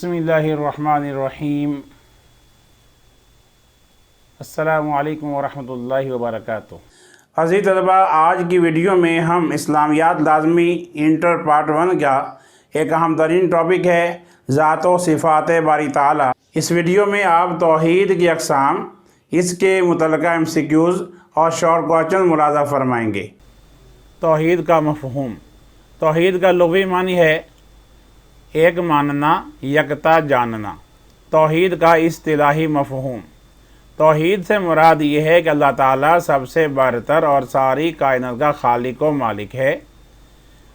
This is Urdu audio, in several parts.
بسم اللہ الرحمن الرحیم۔ السلام علیکم ورحمۃ اللہ وبرکاتہ۔ عزیز طلبہ، آج کی ویڈیو میں ہم اسلامیات لازمی انٹر پارٹ 1 کا ایک اہم ترین ٹاپک ہے ذات و صفات باری تعالیٰ۔ اس ویڈیو میں آپ توحید کی اقسام، اس کے متعلقہ MCQs اور شارٹ کوسچن ملاحظہ فرمائیں گے۔ توحید کا مفہوم۔ توحید کا لغوی معنی ہے ایک ماننا، یکتا جاننا۔ توحید کا اصطلاحی مفہوم۔ توحید سے مراد یہ ہے کہ اللہ تعالیٰ سب سے برتر اور ساری کائنات کا خالق و مالک ہے۔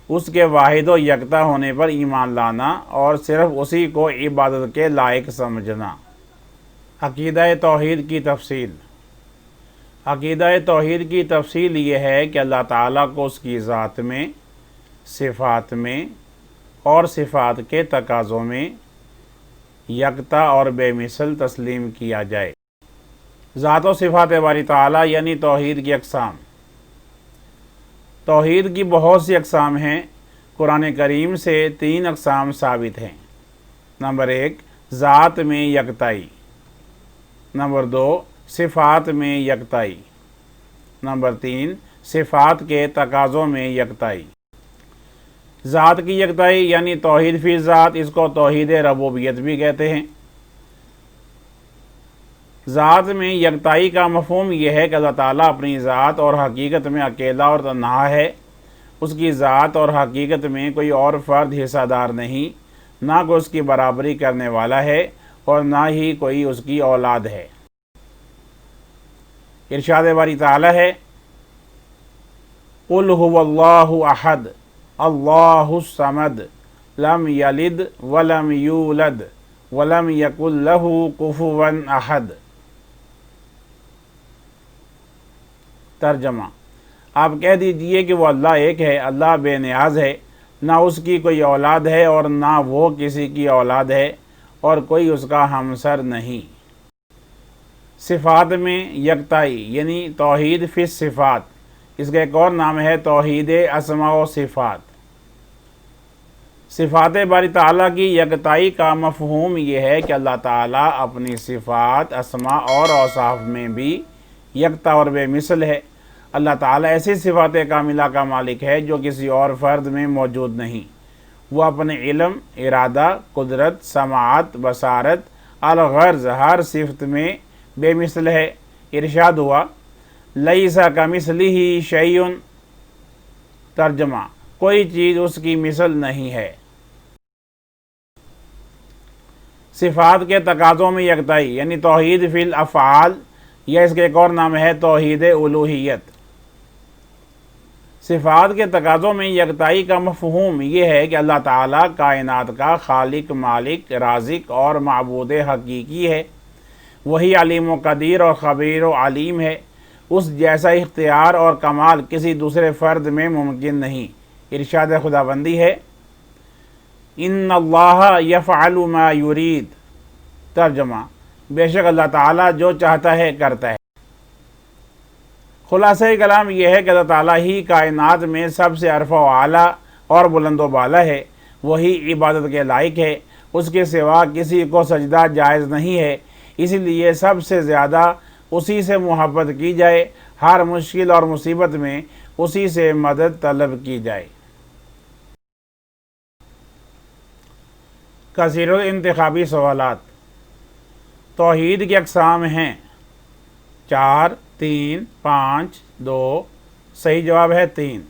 اس کے واحد و یکتا ہونے پر ایمان لانا اور صرف اسی کو عبادت کے لائق سمجھنا۔ عقیدہ توحید کی تفصیل۔ عقیدہ توحید کی تفصیل یہ ہے کہ اللہ تعالیٰ کو اس کی ذات میں، صفات میں اور صفات کے تقاضوں میں یکتا اور بے مثل تسلیم کیا جائے۔ ذات و صفات باری تعالیٰ یعنی توحید کی اقسام۔ توحید کی بہت سی اقسام ہیں۔ قرآن کریم سے 3 اقسام ثابت ہیں۔ نمبر 1، ذات میں یکتائی۔ نمبر 2، صفات میں یکتائی۔ نمبر 3، صفات کے تقاضوں میں یکتائی۔ ذات کی یکتائی یعنی توحید فی ذات، اس کو توحید ربوبیت بھی کہتے ہیں۔ ذات میں یکتائی کا مفہوم یہ ہے کہ اللہ تعالیٰ اپنی ذات اور حقیقت میں اکیلا اور تنہا ہے۔ اس کی ذات اور حقیقت میں کوئی اور فرد حصہ دار نہیں، نہ کوئی اس کی برابری کرنے والا ہے اور نہ ہی کوئی اس کی اولاد ہے۔ ارشاد باری تعالیٰ ہے قُلْ هُوَ اللَّهُ أَحَدٌ اللہ الصمد لم یلد ولم یولد ولم یکن لہ کفوا احد۔ ترجمہ، آپ کہہ دیجئے کہ وہ اللہ ایک ہے، اللہ بے نیاز ہے، نہ اس کی کوئی اولاد ہے اور نہ وہ کسی کی اولاد ہے اور کوئی اس کا ہمسر نہیں۔ صفات میں یکتائی یعنی توحید فی الصفات، اس کا ایک اور نام ہے توحید اسماء و صفات۔ صفات باری تعالیٰ کی یکتائی کا مفہوم یہ ہے کہ اللہ تعالیٰ اپنی صفات، اسماء اور اوصاف میں بھی یکتا اور بے مثل ہے۔ اللہ تعالیٰ ایسی صفات کاملہ کا مالک ہے جو کسی اور فرد میں موجود نہیں۔ وہ اپنے علم، ارادہ، قدرت، سماعت، بصارت، الغرض ہر صفت میں بے مثل ہے۔ ارشاد ہوا لیس کمثلہ شیء۔ ترجمہ، کوئی چیز اس کی مثل نہیں ہے۔ صفات کے تقاضوں میں یکتائی یعنی توحید فی الافعال، یا اس کے ایک اور نام ہے توحید الوہیت۔ صفات کے تقاضوں میں یکتائی کا مفہوم یہ ہے کہ اللہ تعالیٰ کائنات کا خالق، مالک، رازق اور معبود حقیقی ہے۔ وہی علیم و قدیر اور خبیر و علیم ہے۔ اس جیسا اختیار اور کمال کسی دوسرے فرد میں ممکن نہیں۔ ارشاد خداوندی ہے ان اللہ یفعل ما یرید۔ ترجمہ، بے شک اللہ تعالیٰ جو چاہتا ہے کرتا ہے۔ خلاصہ کلام یہ ہے کہ اللہ تعالیٰ ہی کائنات میں سب سے عرفہ و اعلیٰ اور بلند و بالا ہے۔ وہی عبادت کے لائق ہے۔ اس کے سوا کسی کو سجدہ جائز نہیں ہے، اس لیے سب سے زیادہ اسی سے محبت کی جائے، ہر مشکل اور مصیبت میں اسی سے مدد طلب کی جائے۔ کثیر الانتخابی سوالات۔ توحید کی اقسام ہیں 4، 3، 5، 2۔ صحیح جواب ہے 3۔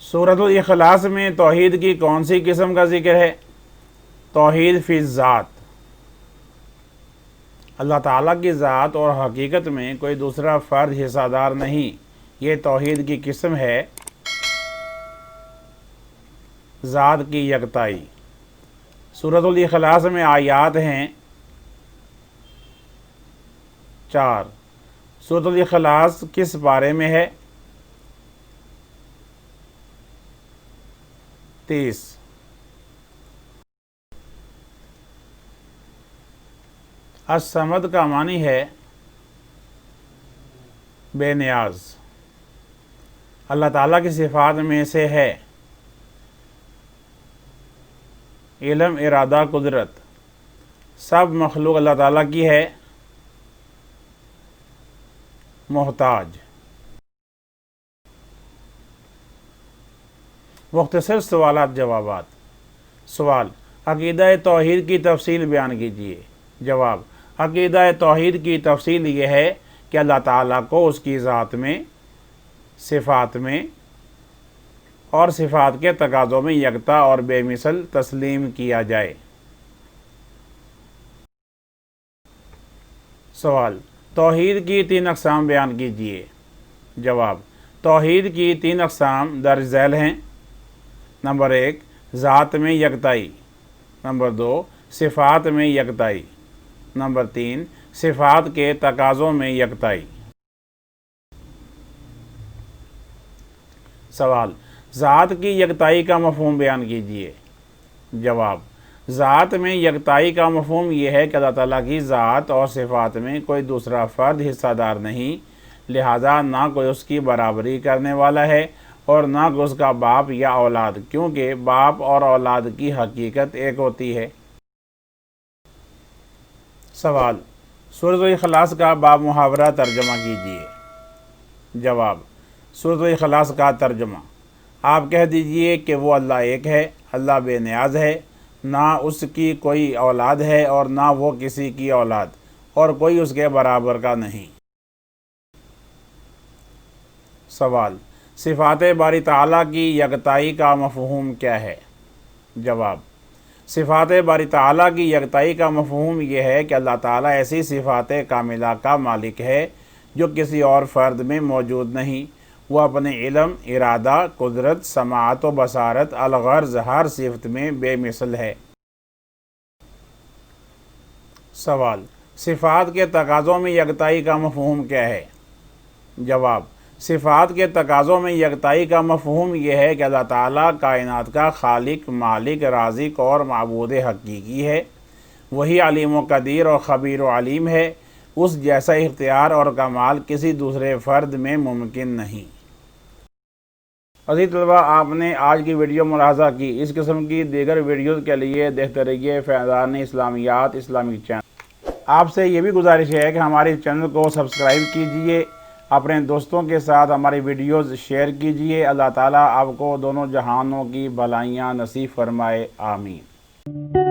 سورۃ الاخلاص میں توحید کی کون سی قسم کا ذکر ہے؟ توحید فی الذات۔ اللہ تعالیٰ کی ذات اور حقیقت میں کوئی دوسرا فرد حصہ دار نہیں، یہ توحید کی قسم ہے۔ ذات کی یکتائی۔ سورۃ الاخلاص میں آیات ہیں 4۔ سورۃ الاخلاص کس بارے میں ہے؟ 30۔ الصمد کا معنی ہے بے نیاز۔ اللہ تعالیٰ کی صفات میں سے ہے علم، ارادہ، قدرت سب مخلوق اللہ تعالیٰ کی ہے محتاج۔ مختصر سوالات جوابات۔ سوال: عقیدہ توحید کی تفصیل بیان کیجیے۔ جواب: عقیدہ توحید کی تفصیل یہ ہے کہ اللہ تعالیٰ کو اس کی ذات میں، صفات میں اور صفات کے تقاضوں میں یکتا اور بے مثل تسلیم کیا جائے۔ سوال: توحید کی 3 اقسام بیان کیجیے۔ جواب: توحید کی 3 اقسام درج ذیل ہیں۔ نمبر 1، ذات میں یکتائی۔ نمبر 2، صفات میں یکتائی۔ نمبر 3، صفات کے تقاضوں میں یکتائی۔ سوال: ذات کی یکتائی کا مفہوم بیان کیجیے۔ جواب: ذات میں یکتائی کا مفہوم یہ ہے کہ اللہ تعالیٰ کی ذات اور صفات میں کوئی دوسرا فرد حصہ دار نہیں، لہذا نہ کوئی اس کی برابری کرنے والا ہے اور نہ کوئی اس کا باپ یا اولاد، کیونکہ باپ اور اولاد کی حقیقت ایک ہوتی ہے۔ سوال: سورۃ الاخلاص کا باب محاورہ ترجمہ کیجیے۔ جواب: سورۃ الاخلاص کا ترجمہ: آپ کہہ دیجئے کہ وہ اللہ ایک ہے، اللہ بے نیاز ہے، نہ اس کی کوئی اولاد ہے اور نہ وہ کسی کی اولاد، اور کوئی اس کے برابر کا نہیں۔ سوال: صفات باری تعالیٰ کی یکتائی کا مفہوم کیا ہے؟ جواب: صفات باری تعالیٰ کی یکتائی کا مفہوم یہ ہے کہ اللہ تعالیٰ ایسی صفات کاملہ کا مالک ہے جو کسی اور فرد میں موجود نہیں۔ وہ اپنے علم، ارادہ، قدرت، سماعت و بصارت، الغرض ہر صفت میں بے مثل ہے۔ سوال: صفات کے تقاضوں میں یکتائی کا مفہوم کیا ہے؟ جواب: صفات کے تقاضوں میں یکتائی کا مفہوم یہ ہے کہ اللہ تعالیٰ کائنات کا خالق، مالک، رازق اور معبود حقیقی ہے۔ وہی علیم و قدیر اور خبیر و علیم ہے۔ اس جیسا اختیار اور کمال کسی دوسرے فرد میں ممکن نہیں۔ عزیز طلباء، آپ نے آج کی ویڈیو ملاحظہ کی۔ اس قسم کی دیگر ویڈیوز کے لیے دیکھتے رہیے فیضان اسلامیات اسلامک چینل۔ آپ سے یہ بھی گزارش ہے کہ ہمارے چینل کو سبسکرائب کیجئے، اپنے دوستوں کے ساتھ ہماری ویڈیوز شیئر کیجئے۔ اللہ تعالیٰ آپ کو دونوں جہانوں کی بھلائیاں نصیب فرمائے، آمین۔